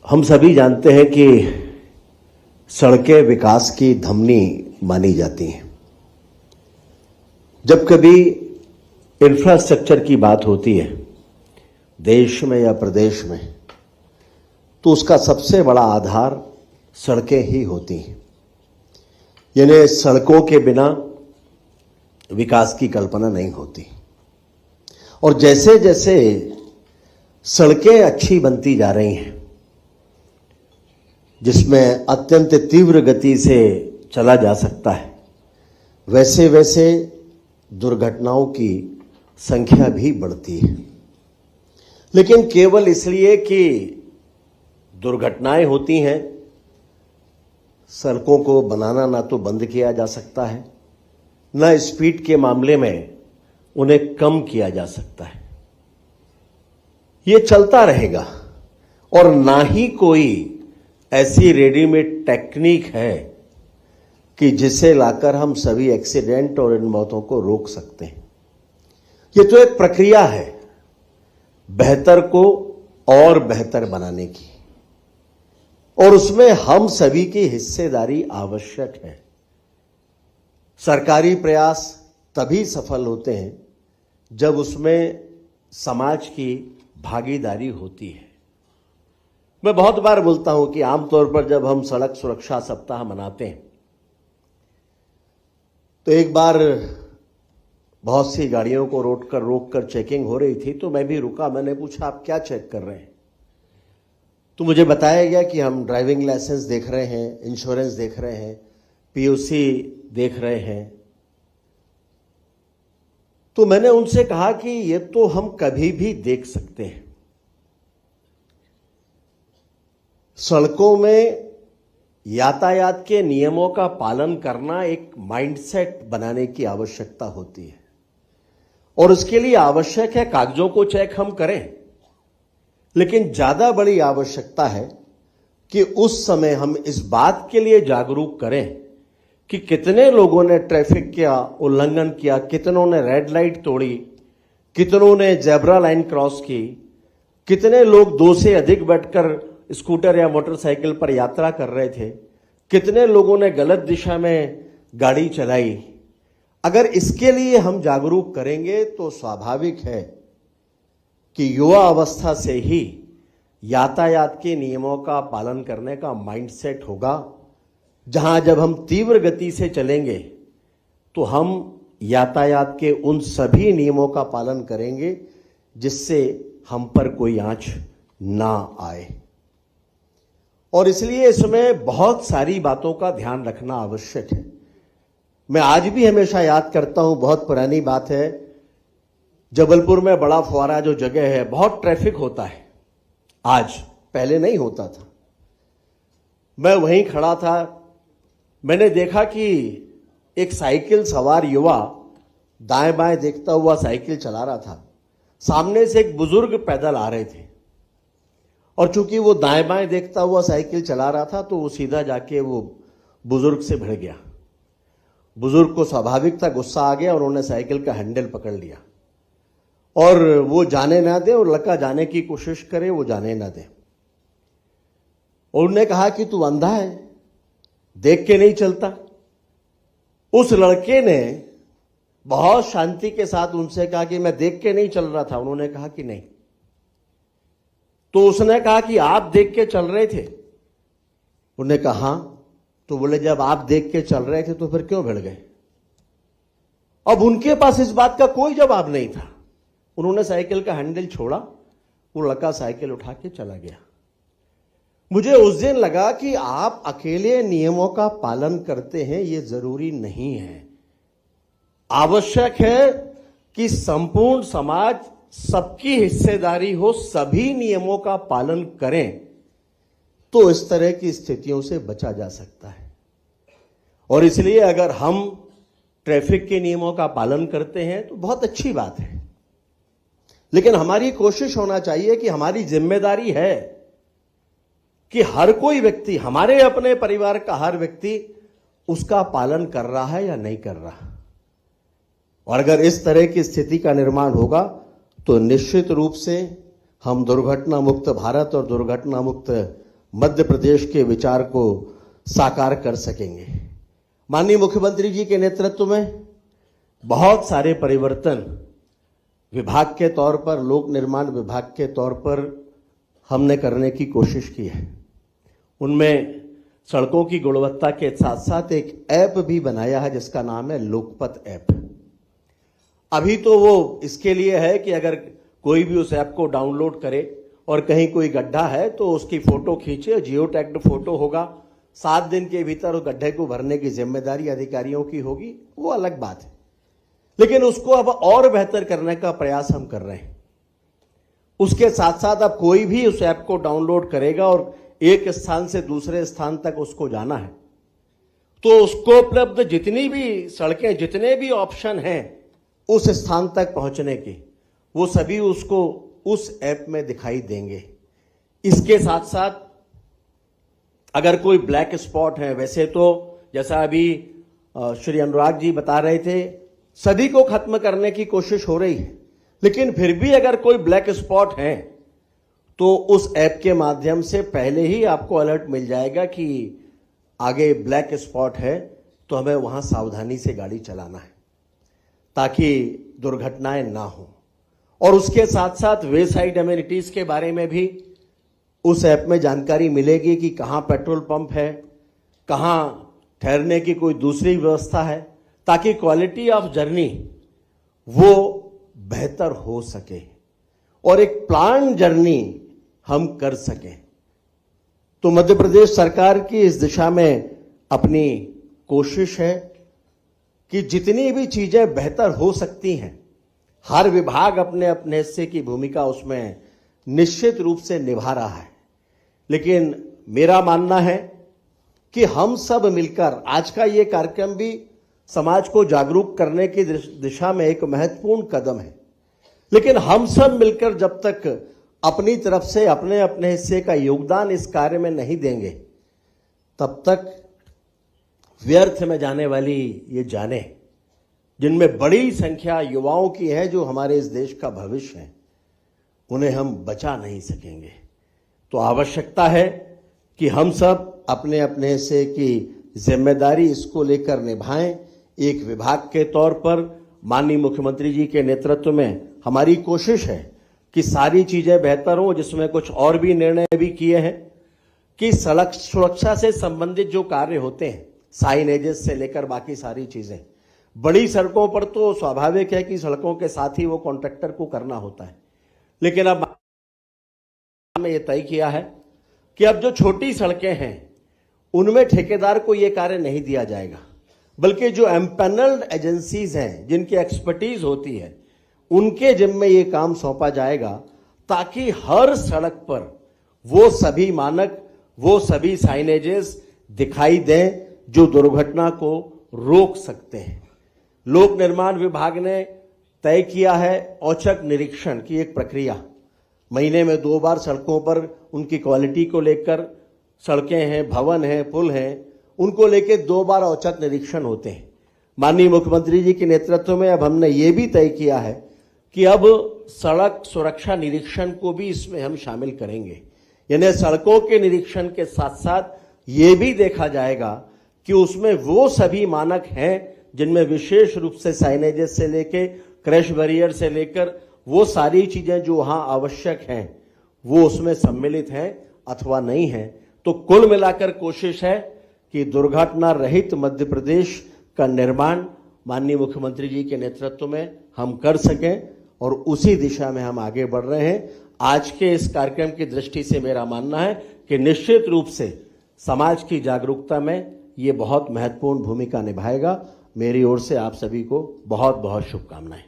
हम सभी जानते हैं कि सड़कें विकास की धमनी मानी जाती हैं। जब कभी इंफ्रास्ट्रक्चर की बात होती है देश में या प्रदेश में, तो उसका सबसे बड़ा आधार सड़कें ही होती हैं। यानी सड़कों के बिना विकास की कल्पना नहीं होती। और जैसे जैसे सड़कें अच्छी बनती जा रही हैं, जिसमें अत्यंत तीव्र गति से चला जा सकता है, वैसे वैसे दुर्घटनाओं की संख्या भी बढ़ती है। लेकिन केवल इसलिए कि दुर्घटनाएं होती हैं, सड़कों को बनाना ना तो बंद किया जा सकता है, न स्पीड के मामले में उन्हें कम किया जा सकता है। ये चलता रहेगा और ना ही कोई ऐसी रेडीमेड टेक्निक है कि जिसे लाकर हम सभी एक्सीडेंट और इन मौतों को रोक सकते हैं। ये तो एक प्रक्रिया है बेहतर को और बेहतर बनाने की, और उसमें हम सभी की हिस्सेदारी आवश्यक है। सरकारी प्रयास तभी सफल होते हैं जब उसमें समाज की भागीदारी होती है। मैं बहुत बार बोलता हूं कि आमतौर पर जब हम सड़क सुरक्षा सप्ताह मनाते हैं, तो एक बार बहुत सी गाड़ियों को रोक कर चेकिंग हो रही थी, तो मैं भी रुका। मैंने पूछा, आप क्या चेक कर रहे हैं? तो मुझे बताया गया कि हम ड्राइविंग लाइसेंस देख रहे हैं, इंश्योरेंस देख रहे हैं, पीयूसी देख रहे हैं। तो मैंने उनसे कहा कि ये तो हम कभी भी देख सकते हैं। सड़कों में यातायात के नियमों का पालन करना एक माइंडसेट बनाने की आवश्यकता होती है, और उसके लिए आवश्यक है कागजों को चेक हम करें। लेकिन ज्यादा बड़ी आवश्यकता है कि उस समय हम इस बात के लिए जागरूक करें कि कितने लोगों ने ट्रैफिक का उल्लंघन किया, कितनों ने रेड लाइट तोड़ी, कितनों ने जेब्रा लाइन क्रॉस की, कितने लोग 2 से अधिक बैठकर स्कूटर या मोटरसाइकिल पर यात्रा कर रहे थे, कितने लोगों ने गलत दिशा में गाड़ी चलाई। अगर इसके लिए हम जागरूक करेंगे तो स्वाभाविक है कि युवा अवस्था से ही यातायात के नियमों का पालन करने का माइंडसेट होगा। जहां जब हम तीव्र गति से चलेंगे तो हम यातायात के उन सभी नियमों का पालन करेंगे जिससे हम पर कोई आंच ना आए। और इसलिए इसमें बहुत सारी बातों का ध्यान रखना आवश्यक है। मैं आज भी हमेशा याद करता हूं, बहुत पुरानी बात है, जबलपुर में बड़ा फुवारा जो जगह है, बहुत ट्रैफिक होता है आज, पहले नहीं होता था। मैं वहीं खड़ा था, मैंने देखा कि एक साइकिल सवार युवा दाएं बाएं देखता हुआ साइकिल चला रहा था। सामने से एक बुजुर्ग पैदल आ रहे थे, और चूंकि वो दाएं बाएं देखता हुआ साइकिल चला रहा था, तो वो सीधा जाके वो बुजुर्ग से भिड़ गया। बुजुर्ग को स्वाभाविक था, गुस्सा आ गया, और उन्होंने साइकिल का हैंडल पकड़ लिया, और वो जाने ना दे, और लड़का जाने की कोशिश करे, वो जाने ना दे। और उन्होंने कहा कि तू अंधा है, देख के नहीं चलता। उस लड़के ने बहुत शांति के साथ उनसे कहा कि मैं देख के नहीं चल रहा था। उन्होंने कहा कि नहीं। तो उसने कहा कि आप देख के चल रहे थे? उन्होंने कहा हाँ। तो बोले, जब आप देख के चल रहे थे तो फिर क्यों भिड़ गए? अब उनके पास इस बात का कोई जवाब नहीं था। उन्होंने साइकिल का हैंडल छोड़ा, वो लड़का साइकिल उठा के चला गया। मुझे उस दिन लगा कि आप अकेले नियमों का पालन करते हैं, ये जरूरी नहीं है। आवश्यक है कि संपूर्ण समाज, सबकी हिस्सेदारी हो, सभी नियमों का पालन करें, तो इस तरह की स्थितियों से बचा जा सकता है। और इसलिए अगर हम ट्रैफिक के नियमों का पालन करते हैं तो बहुत अच्छी बात है। लेकिन हमारी कोशिश होना चाहिए कि हमारी जिम्मेदारी है कि हर कोई व्यक्ति, हमारे अपने परिवार का हर व्यक्ति उसका पालन कर रहा है या नहीं कर रहा। और अगर इस तरह की स्थिति का निर्माण होगा तो निश्चित रूप से हम दुर्घटना मुक्त भारत और दुर्घटना मुक्त मध्य प्रदेश के विचार को साकार कर सकेंगे। माननीय मुख्यमंत्री जी के नेतृत्व में बहुत सारे परिवर्तन विभाग के तौर पर, लोक निर्माण विभाग के तौर पर हमने करने की कोशिश की है। उनमें सड़कों की गुणवत्ता के साथ साथ एक ऐप भी बनाया है जिसका नाम है लोकपथ ऐप। अभी तो वो इसके लिए है कि अगर कोई भी उस ऐप को डाउनलोड करे और कहीं कोई गड्ढा है तो उसकी फोटो खींचे, जियो टैग्ड फोटो होगा, 7 दिन के भीतर उस गड्ढे को भरने की जिम्मेदारी अधिकारियों की होगी, वो अलग बात है। लेकिन उसको अब और बेहतर करने का प्रयास हम कर रहे हैं। उसके साथ साथ अब कोई भी उस ऐप को डाउनलोड करेगा और एक स्थान से दूसरे स्थान तक उसको जाना है तो उसको उपलब्ध जितनी भी सड़कें, जितने भी ऑप्शन हैं उस स्थान तक पहुंचने के, वो सभी उसको उस ऐप में दिखाई देंगे। इसके साथ साथ अगर कोई ब्लैक स्पॉट है, वैसे तो जैसा अभी श्री अनुराग जी बता रहे थे, सभी को खत्म करने की कोशिश हो रही है, लेकिन फिर भी अगर कोई ब्लैक स्पॉट है तो उस ऐप के माध्यम से पहले ही आपको अलर्ट मिल जाएगा कि आगे ब्लैक स्पॉट है तो हमें वहां सावधानी से गाड़ी चलाना है ताकि दुर्घटनाएं ना हो। और उसके साथ साथ वे साइड अमेनिटीज के बारे में भी उस ऐप में जानकारी मिलेगी कि कहां पेट्रोल पंप है, कहां ठहरने की कोई दूसरी व्यवस्था है, ताकि क्वालिटी ऑफ जर्नी वो बेहतर हो सके और एक प्लान जर्नी हम कर सकें। तो मध्य प्रदेश सरकार की इस दिशा में अपनी कोशिश है कि जितनी भी चीजें बेहतर हो सकती हैं, हर विभाग अपने अपने हिस्से की भूमिका उसमें निश्चित रूप से निभा रहा है। लेकिन मेरा मानना है कि हम सब मिलकर, आज का ये कार्यक्रम भी समाज को जागरूक करने की दिशा में एक महत्वपूर्ण कदम है, लेकिन हम सब मिलकर जब तक अपनी तरफ से अपने अपने हिस्से का योगदान इस कार्य में नहीं देंगे, तब तक व्यर्थ में जाने वाली ये जानें, जिनमें बड़ी संख्या युवाओं की है जो हमारे इस देश का भविष्य है, उन्हें हम बचा नहीं सकेंगे। तो आवश्यकता है कि हम सब अपने अपने हिस्से की जिम्मेदारी इसको लेकर निभाएं। एक विभाग के तौर पर माननीय मुख्यमंत्री जी के नेतृत्व में हमारी कोशिश है कि सारी चीजें बेहतर हों, जिसमें कुछ और भी निर्णय भी किए हैं कि सड़क सुरक्षा से संबंधित जो कार्य होते हैं, साइनेजेस से लेकर बाकी सारी चीजें, बड़ी सड़कों पर तो स्वाभाविक है कि सड़कों के साथ ही वो कॉन्ट्रैक्टर को करना होता है, लेकिन अब हमने ये तय किया है कि अब जो छोटी सड़कें हैं उनमें ठेकेदार को ये कार्य नहीं दिया जाएगा, बल्कि जो एम्पैनल्ड एजेंसीज हैं जिनकी एक्सपर्टीज होती है उनके जिम्मे ये काम सौंपा जाएगा, ताकि हर सड़क पर वो सभी मानक, वो सभी साइनेजेस दिखाई दें जो दुर्घटना को रोक सकते हैं। लोक निर्माण विभाग ने तय किया है औचक निरीक्षण की एक प्रक्रिया, महीने में 2 बार सड़कों पर उनकी क्वालिटी को लेकर, सड़कें हैं, भवन हैं, पुल हैं, उनको लेकर 2 बार औचक निरीक्षण होते हैं। माननीय मुख्यमंत्री जी के नेतृत्व में अब हमने ये भी तय किया है कि अब सड़क सुरक्षा निरीक्षण को भी इसमें हम शामिल करेंगे, यानी सड़कों के निरीक्षण के साथ साथ ये भी देखा जाएगा कि उसमें वो सभी मानक हैं जिनमें विशेष रूप से साइनेजेस से लेकर, क्रैश बैरियर से लेकर, वो सारी चीजें जो वहां आवश्यक हैं वो उसमें सम्मिलित हैं अथवा नहीं हैं। तो कुल मिलाकर कोशिश है कि दुर्घटना रहित मध्य प्रदेश का निर्माण माननीय मुख्यमंत्री जी के नेतृत्व में हम कर सकें और उसी दिशा में हम आगे बढ़ रहे हैं। आज के इस कार्यक्रम की दृष्टि से मेरा मानना है कि निश्चित रूप से समाज की जागरूकता में ये बहुत महत्वपूर्ण भूमिका निभाएगा। मेरी ओर से आप सभी को बहुत बहुत शुभकामनाएं।